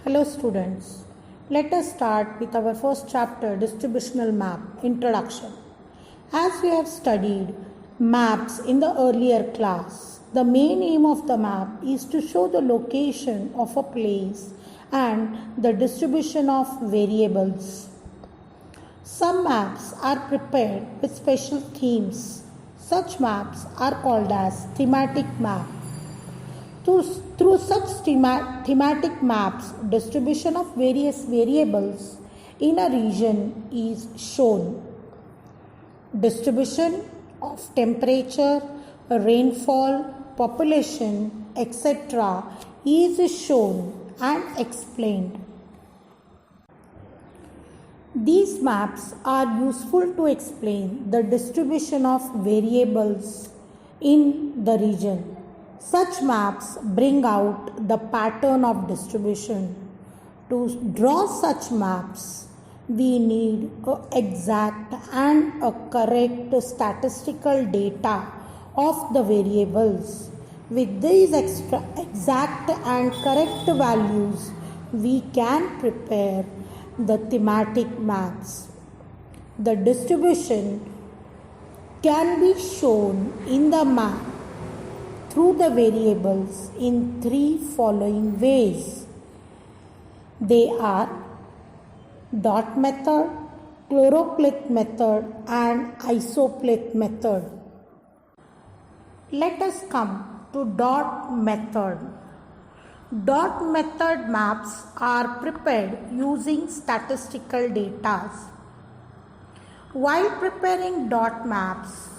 Hello students, let us start with our first chapter, Distributional Map, Introduction. As we have studied maps in the earlier class, the main aim of the map is to show the location of a place and the distribution of variables. Some maps are prepared with special themes. Such maps are called as thematic map. Through such thematic maps, distribution of various variables in a region is shown. Distribution of temperature, rainfall, population, etc. is shown and explained. These maps are useful to explain the distribution of variables in the region. Such maps bring out the pattern of distribution. To draw such maps, we need exact and correct statistical data of the variables. With these exact and correct values, we can prepare the thematic maps. The distribution can be shown in the map through the variables in three following ways. They are dot method, chloropleth method and isopleth method. Let us come to dot method. Dot method maps are prepared using statistical data. While preparing dot maps,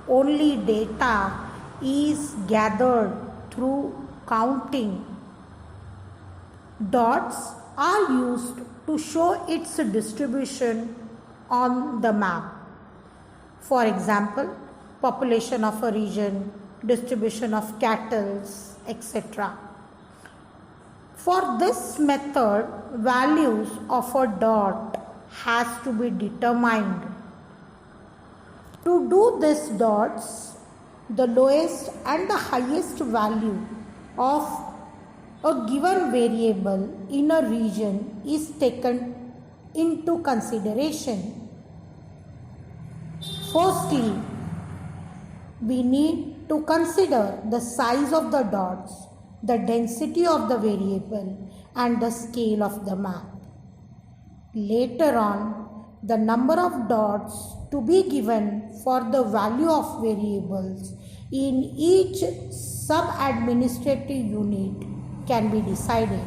only data is gathered through counting. Dots are used to show its distribution on the map. For example, population of a region, distribution of cattle, etc. For this method, values of a dot has to be determined. To do this dots, the lowest and the highest value of a given variable in a region is taken into consideration. Firstly, we need to consider the size of the dots, the density of the variable, and the scale of the map. Later on, the number of dots to be given for the value of variables in each sub-administrative unit can be decided.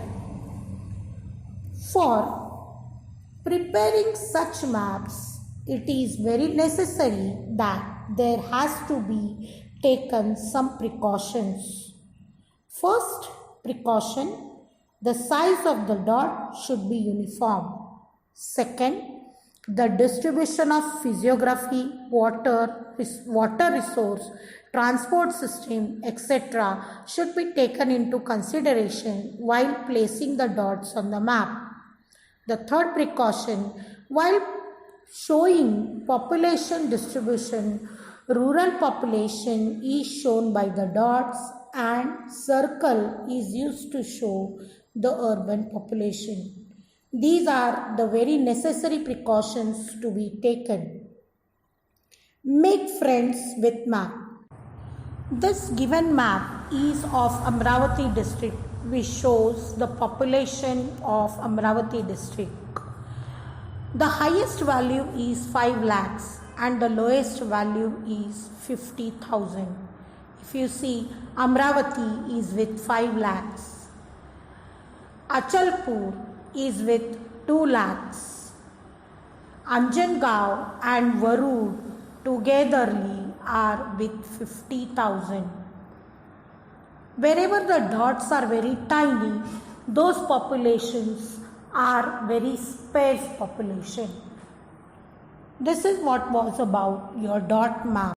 For preparing such maps, it is very necessary that there has to be taken some precautions. First precaution, the size of the dot should be uniform. Second, the distribution of physiography, water resource, transport system, etc. should be taken into consideration while placing the dots on the map. The third precaution, while showing population distribution, rural population is shown by the dots and circle is used to show the urban population. These are the very necessary precautions to be taken. Make friends with map. This given map is of Amravati district, which shows the population of Amravati district. The highest value is 5 lakhs and the lowest value is 50,000. If you see, Amravati is with 5 lakhs. Achalpur is with 2 lakhs. Anjangaon and Varud togetherly are with 50,000. Wherever the dots are very tiny, those populations are very sparse population. This is what was about your dot map.